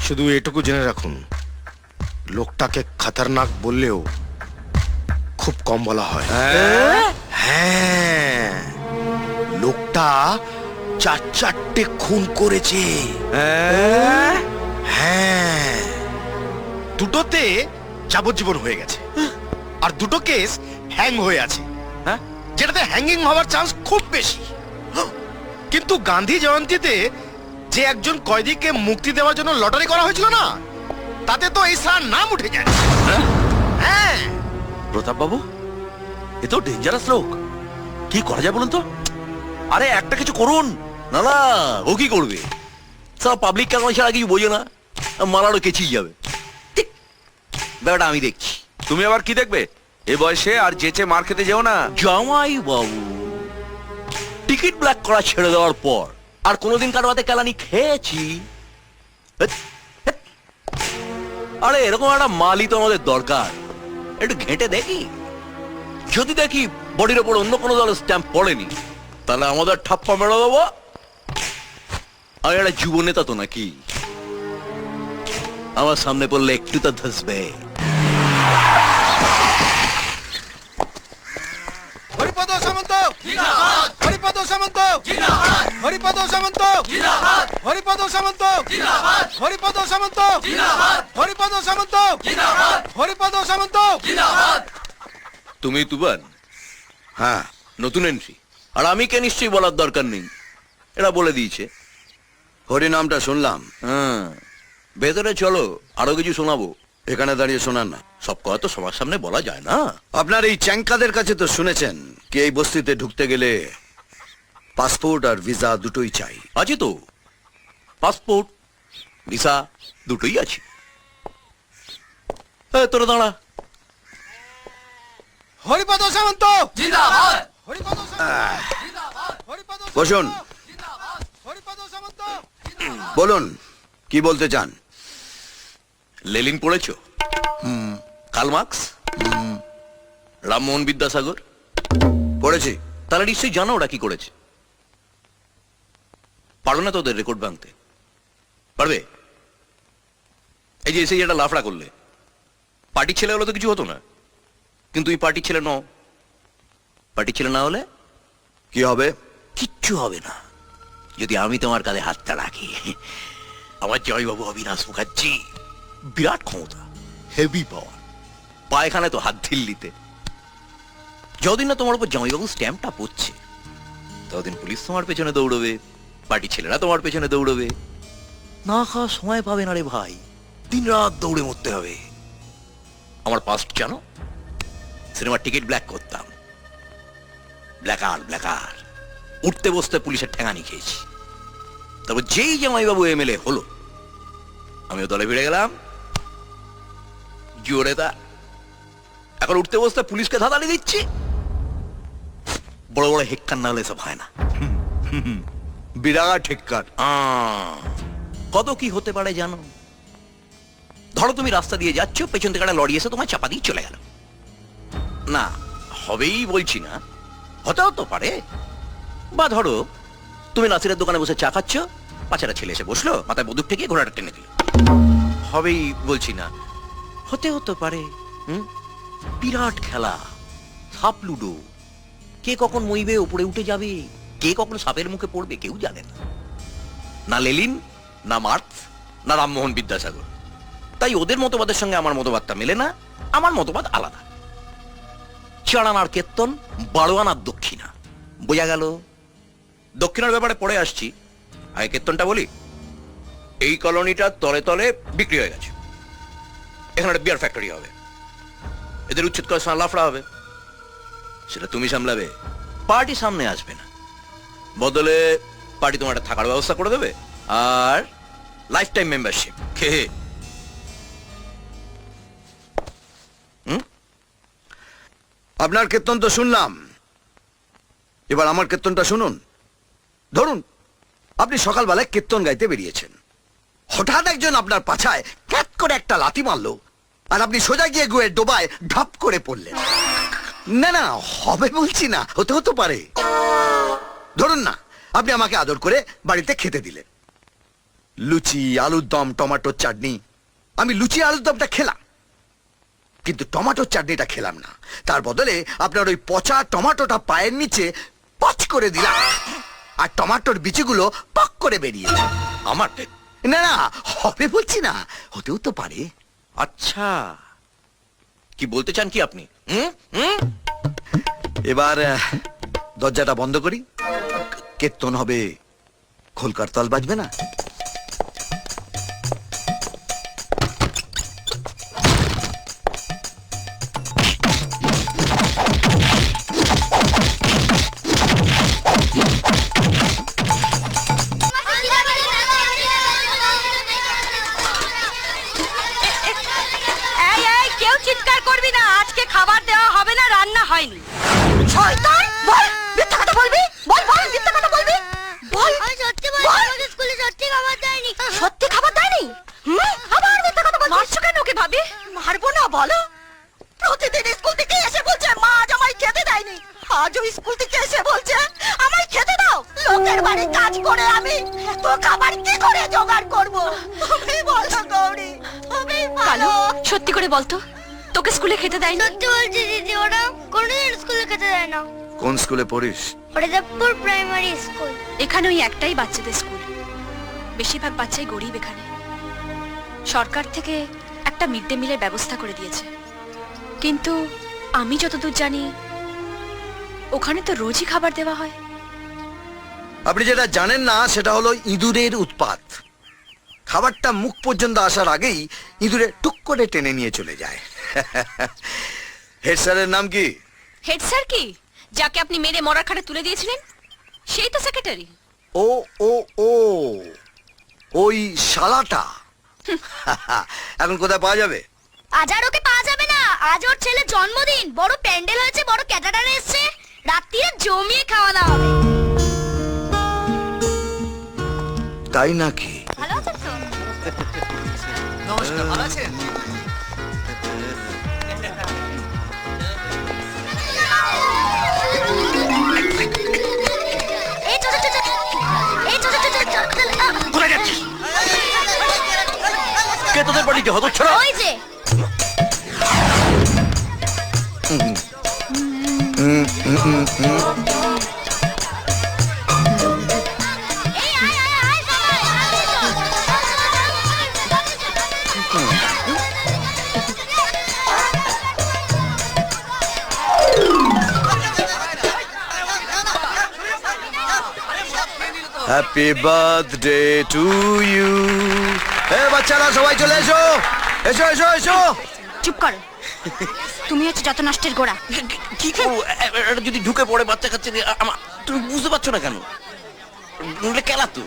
শুধু এটুকু জেনে রাখুন, লোকটাকে খতরনাক বললেও খুব কম বলা হয়। হ্যাঁ, লোকটা 4-4টে খুন করেছে। হ্যাঁ, দুটোতে যাবজ্জীবন হয়ে গেছে, আর দুটো কেস হ্যাং হয়ে আছে, যেটাতে হ্যাঙ্গিং হওয়ার চান্স খুব বেশি। কিন্তু গান্ধী জয়ন্তীতে যে একজন কয়েদিকে মুক্তি দেওয়ার জন্য লটারি করা হয়েছিল না, তাতে তো এই সার নাম উঠে যায়। হ্যাঁ প্রতাপ বাবু, এ তো ডেঞ্জারাস লোক, কি করা যায় বলুন তো? আরে একটা কিছু করুন। না না, ও কি করবে? সব পাবলিক কাগজ ছাড়া কিছু বোঝে না, মারারও কেচিয়ে যাবে। ঠিক, ব্যাপারটা আমি দেখছি। তুমি আবার কি দেখবে? এ বয়সে আর যেচে মার খেতে যেও না। জামাই বাবু, টিকিট ব্ল্যাক করা ছেড়ে দেওয়ার পর আর কোনোদিন কারো হাতে কেলানি খেয়েছি? হেৎ, হেৎ। আরে এরকম একটা মালই তো আমাদের দরকার। একটু ঘেঁটে দেখি, যদি দেখি বডির ওপর অন্য কোনো দলের স্ট্যাম্প পড়েনি, তাহলে আমাদের ঠাপ্পা মেরে দেবো। আমি একটা যুব নেতা তো নাকি, আমার সামনে পড়লে একটু তো ধসবে। হরিপদ সামন্ত, হরিপদ সামন্ত, হরিপদ সামন্ত, হরিপদ সামন্ত, হরিপদ সামন্ত, হরিপদ সামন্ত, হরিপদ সামন্ত। তুমি তুবান? হ্যাঁ, নতুন এন্ট্রি, আর আমি কে নিশ্চয়ই বলার দরকার নেই, এরা বলে দিয়েছে। হরিনামটা শুনলাম, হ্যাঁ, ভেতরে চলো, আরো কিছু শোনাবো। এখানে দাঁড়িয়ে শোনান না। সব কথা তো সবার সামনে বলা যায় না। আপনার এই চ্যাংকাদের কাছে তো শুনেছেন কি এই বস্তিতে ঢুকতে গেলে পাসপোর্ট আর ভিসা দুটোই চাই। আছে তো, পাসপোর্ট ভিসা দুটোই আছে। তোরা দাঁড়া। হরিপদ সামন্ত, বসুন, হরিপদ সামন্ত। বলুন কি বলতে চান। লেলিন পড়েছো? কার্ল মার্কস, রামমোহন বিদ্যাসাগর পড়েছি। তারা নিশ্চয়ই জানো ওরা কি করেছে। পারো না তোদের রেকর্ড ভাঙতে? পারবে? এই যে এসে একটা লাফড়া করলে, পার্টির ছেলে হলে তো কিছু হতো না, কিন্তু এই পার্টির ছেলে নও। পার্টির ছেলে না হলে কি হবে? কিচ্ছু হবে না যদি আমি তোমার কাঁধে হাতটা রাখি। আমার জয়বাবু অবিনাশ মুখার্জি, বিরাট ক্ষমতা, হেভি পাওয়ার, পায়খানায় তো হাত ঢিল্লিতে। যতদিন না তোমার উপর জামাইবাবু স্ট্যাম্পটা পড়ছে, ততদিন পুলিশ তোমার পেছনে দৌড়বে, পার্টির ছেলেরা তোমার পেছনে দৌড়বে। না খাওয়া সময় পাবে না রে ভাই, দিন রাত দৌড়ে মরতে হবে। আমার পাস্ট জানো? সিনেমার টিকিট ব্ল্যাক করতাম, ব্ল্যাকার ব্ল্যাকার, উঠতে বসতে পুলিশের ঠেঙানি খেয়েছি। তারপর যেই জামাইবাবু এমএলএ হলো, আমিও দলে ভিড়ে গেলাম, জোরে তা। এখন উঠতে বসতে পুলিশকে ধাঁধানি দিচ্ছি। বড় বড় হেক্কার না হলে সব হয় না। বিরাট হেক্কার। কত কি হতে পারে জানো? ধরো তুমি রাস্তা দিয়ে যাচ্ছ, পেছন থেকে একটা লরি এসে তোমার চাপা দিয়ে চলে গেল। না, হবেই বলছি না, হতেও তো পারে। বা ধরো তুমি নাসিরের দোকানে বসে চা খাচ্ছ, পাঁচাটা ছেলে এসে বসলো, মাথায় বন্দুক থেকে ঘোড়াটা টেনে দিল। হবেই বলছি না, হতেও তো পারে। বিরাট খেলা, সাপ লুডো, কে কখন মইবে উপরে উঠে যাবে, কে কখন সাপের মুখে পড়বে কেউ জানে না। না লেলিন, না মার্কস, না রামমোহন বিদ্যাসাগর। তাই ওদের মতবাদের সঙ্গে আমার মতবাদটা মেলে না, আমার মতবাদ আলাদা। 4 আনার কেত্তন, 12 আনার দক্ষিণা, বোঝা গেল? দক্ষিণার ব্যাপারে পরে আসছি, আগে কেত্তনটা বলি। এই কলোনিটার তলে তলে বিক্রি হয়ে গেছে, এখানে একটা বিয়ার ফ্যাক্টরি হবে, এদের উচ্ছেদ করার সময় লাফড়া হবে, সেটা তুমি সামলাবে, পার্টি সামনে আসবে না। বদলে পার্টি তোমার একটা থাকার ব্যবস্থা করে দেবে, আর লাইফ টাইম মেম্বারশিপ। কে? আপনার কীর্তন তো শুনলাম, এবার আমার কীর্তনটা শুনুন। ধরুন আপনি সকালবেলায় কীর্তন গাইতে বেরিয়েছেন, হঠাৎ একজন আপনার পাছায় ক্যাট করে একটা লাথি মারলো, আর আপনি সোজা গিয়ে গুয়ের ডোবায় ঢাপ করে পড়লেন। না না, হবে বলছি না, হতে হতে পারে। ধরুন না আপনি আমাকে আদর করে বাড়িতে খেতে দিলেন, লুচি আলুর দম টমেটোর চাটনি। আমি লুচি আলুর দমটা খেলাম, কিন্তু টমেটোর চাটনিটা খেলাম না। তার বদলে আপনার ওই পচা টমেটোটা পায়ের নিচে পচ করে দিলাম, আর টমেটোর বিচিগুলো পক করে বেরিয়ে এলো। আমার না না, হবে বলছি না, হতেও তো পারে। আচ্ছা, কি বলতে চান কি আপনি? হুম হুম এবার দরজাটা বন্ধ করি, কীর্তন হবে, খোলকার তাল বাজবে না। এই এই কেউ চিৎকার করবি না, আজকে খাবার দেওয়া হবে না, রান্না হয়নি। শয়তান, বল মিথ্যা কথা বলবি, বল বল মিথ্যা কথা বলবি, বল। আমি সত্যি বলছি, বল। আমাদের স্কুলে সত্যি খাবার দেয়নি। সত্যি খাবার দেয়নি? আবার মিথ্যা কথা বলছিস? মারছো কেন ওকে ভাবি? মারবো না বলো? প্রতিদিন স্কুল থেকে এসে বলছে মা আজ আমায় খেতে দেয়নি, আজও স্কুল থেকে এসে বলছে আমায় খেতে দাও। লোকের বাড়ি কাজ করে আমি তো খাবার কি করে জোগাড় করব? তুমি বলো গৌরী, তুমি বলো। সত্যি করে বলতো, তোকে স্কুলে খেতে দেয়নি? সত্যি বলছি দিদি, ওরা কোনোদিন স্কুলে খেতে দেয় না। কোন স্কুলে পড়িস? Haridebpur primary school. এখানে ওই একটাই বাচ্চাদের স্কুল, বেশিরভাগ বাচ্চাই গরিব। এখানে সরকার থেকে একটা মিড ডে মিলের ব্যবস্থা করে দিয়েছে, কিন্তু আমি যতদূর জানি ওখানে তো রোজই খাবার দেওয়া হয়। আপনি যেটা জানেন না সেটা হলো ইঁদুরের উৎপাত। খাবারটা মুখ পর্যন্ত আসার আগেই ইঁদুরে টুক করে টেনে নিয়ে চলে যায়। হেড স্যারের নাম কি? হেড স্যার কি, যাকে আপনি মেরে মরার খাটে তুলে দিয়েছিলেন সেই তো সেক্রেটারি। ও ও ও, ওই শালাটা। এখন কোথায় পাওয়া যাবে? আজ আর ওকে পাওয়া যাবে না, আজ ওর ছেলের জন্মদিন, বড় প্যান্ডেল হয়েছে, বড় ক্যাটারার এসছে, রাত্রিরে জমিয়ে খাওয়া দাওয়া হবে। তাই নাকি? ভালো আছেন তো? নমস্কার, ভালো আছেন? এই চল চল চল, এই চল চল চল চল চল, কোথায় যাচ্ছিস? কে তোদের বাড়িতে হতচ্ছাড়া? ওই যে এই আয় আয় আয় সবাই, আয় হ্যাপি বার্থডে টু ইউ। এ বাচ্চারা সবাই চলে এসো, এসো এসো এসো। চুপ করো, তুমি হচ্ছে যত নষ্টের গোড়া। কি করবো? এটা যদি ঢুকে পড়ে বাচ্চা কাচ্চা নিয়ে, তুমি বুঝতে পারছো না কেন? নইলে খেলা তো।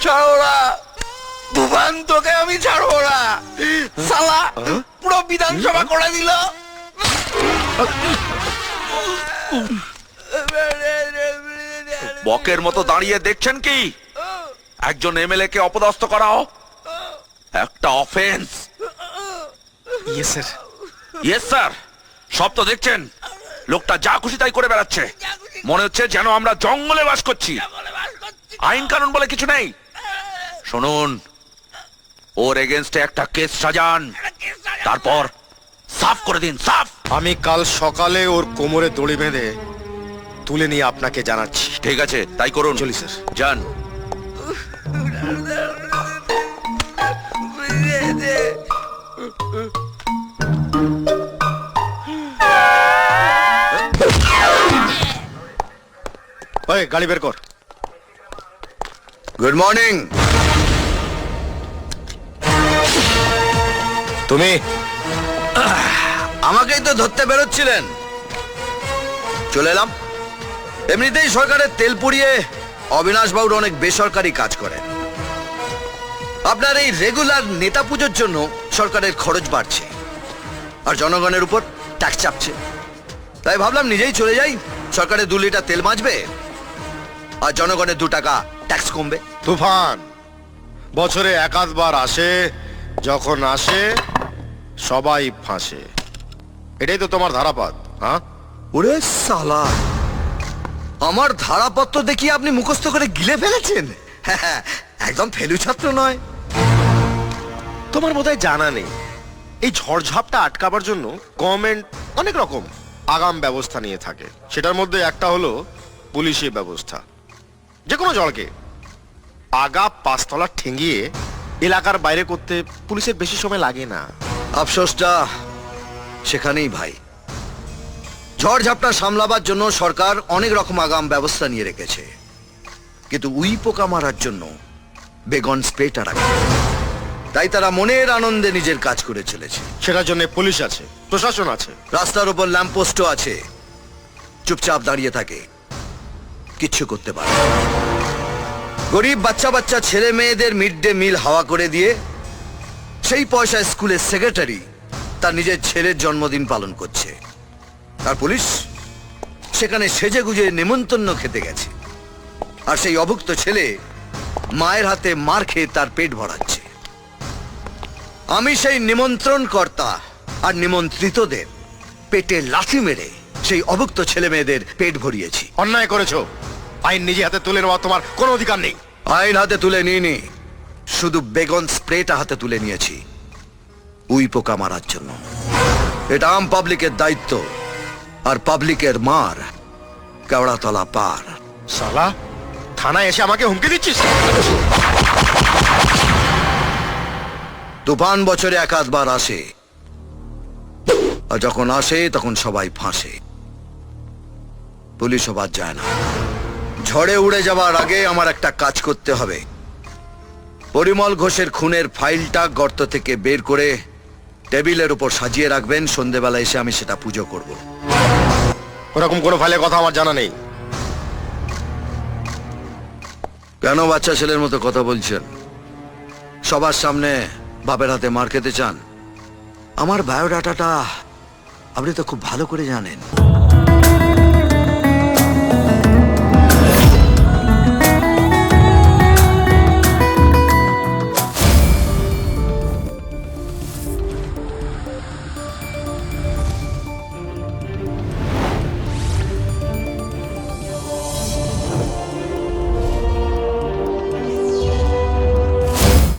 ছাড়ো না ভুবান, তোকে আমি ছাড়বো না। শালা পুরো বিধানসভা করে দিল। বকের মতো দাঁড়িয়ে দেখছেন কি? একজন এমএলএ কে অপদস্থ করাও একটা offence. Yes sir. Yes sir, সব তো দেখছেন। লোকটা যা খুশি তাই করে বেড়াচ্ছে, মনে হচ্ছে যেন আমরা জঙ্গলে বাস করছি। আইন কানুন বলে কিছু নেই। শুনুন, ওর এগেনস্টে একটা কেস সাজান, তারপর সাফ করে দিন, সাফ। আমি কাল সকালে ওর কোমরে দড়ি বেঁধে তুলে নিয়ে আপনাকে জানাচ্ছি। ঠিক আছে, তাই করুন। চলি স্যার। যান। ওই গাড়ি বের কর। Good morning. তুমি আমাকেই তো ধরতে বেরোচ্ছিলেন, চলে এলাম। এমনিতেই সরকারের তেল পুড়িয়ে অবিনাশ বাবুর অনেক বেসরকারি কাজ করেন। আপনার এই রেগুলার নেতা পুজোর জন্য সরকারের খরচ বাড়ছে আর জনগণের উপর ট্যাক্স চাপছে। তাই ভাবলাম নিজেই চলে যাই, সরকারের 2 লিটার তেল বাঁচবে আর জনগণের 2 টাকা ট্যাক্স কমবে। তুফান বছরে একাধবার আসে, যখন আসে সবাই ফাঁসে। এটাই তো তোমার ধারাপাত। হ্যাঁ, ওরে সালা, আমার ধারাপত্র দেখিয়ে আপনি মুখস্থ করে গিলে ফেলেছেন। একদম ফেলু ছাত্র নয়। তোমার বোধহয় জানা নেই, এই ঝড়ঝাপটা আটকাবার জন্য গভর্নমেন্ট অনেক রকম আগাম ব্যবস্থা নিয়ে থাকে। সেটার মধ্যে একটা হলো পুলিশি ব্যবস্থা। যে কোনো জলকে আগা 5 তলা ঠেঙ্গিয়ে এলাকার বাইরে করতে পুলিশের বেশি সময় লাগে না। আফসোসটা সেখানেই ভাই। ঝড়ঝাপটা সামলাবার জন্য সরকার অনেক রকম আগাম ব্যবস্থা নিয়ে রেখেছে, কিন্তু উই পোকা মারার জন্য বেগন স্প্রেটা রাখে। তাই তারা মনের আনন্দে নিজের কাজ করে চলেছে। সেটার জন্য পুলিশ আছে, প্রশাসন আছে, রাস্তার উপর ল্যাম্পপোস্টও আছে, চুপচাপ দাঁড়িয়ে থাকে, কিচ্ছু করতে পারে না। গরিব বাচ্চা বাচ্চা ছেলে মেয়েদের মিড ডে মিল হাওয়া করে দিয়ে সেই পয়সায় স্কুলের সেক্রেটারি তার নিজের ছেলের জন্মদিন পালন করছে। আর পুলিশ সেখানে সেজে গুজে নেমন্তন্ন খেতে গেছে, আর সেই অভুক্ত ছেলে মায়ের হাতে মার খেয়ে তার পেট ভরাচ্ছে। আমি সেই নিমন্ত্রণ কর্তা আর নিমন্ত্রিতদের পেটে লাথি মেরে সেই অভুক্ত ছেলে মেয়েদের পেট ভরিয়েছি। অন্যায় করেছো, আইন নিজে হাতে তুলে নেওয়া তোমার কোনো অধিকার নেই। আইন হাতে তুলে নিইনি, শুধু বেগন স্প্রেটা হাতে তুলে নিয়েছি উই পোকা মারার জন্য। এটা আম পাবলিকের দায়িত্ব, আর পাবলিকের মার কেওড়াতলা পার। সালা, থানায় এসে আমাকে হুমকি দিচ্ছিস? তুফান বছরে একাধবার আসে, আর যখন আসে তখন সবাই ফাঁসে, পুলিশও বাদ যায় না। ঝড়ে উড়ে যাবার আগে আমার একটা কাজ করতে হবে। পরিমল ঘোষের খুনের ফাইলটা গর্ত থেকে বের করে টেবিলের উপর সাজিয়ে রাখবেন। সন্ধেবেলা এসে আমি সেটা পুজো করব। ওরকম কোনো ফাইলের কথা আমার জানা নেই। কেন বাচ্চা ছেলের মতো কথা বলছেন? সবার সামনে বাপের হাতে মার খেতে চান? আমার বায়োডাটাটা আপনি তো খুব ভালো করে জানেন।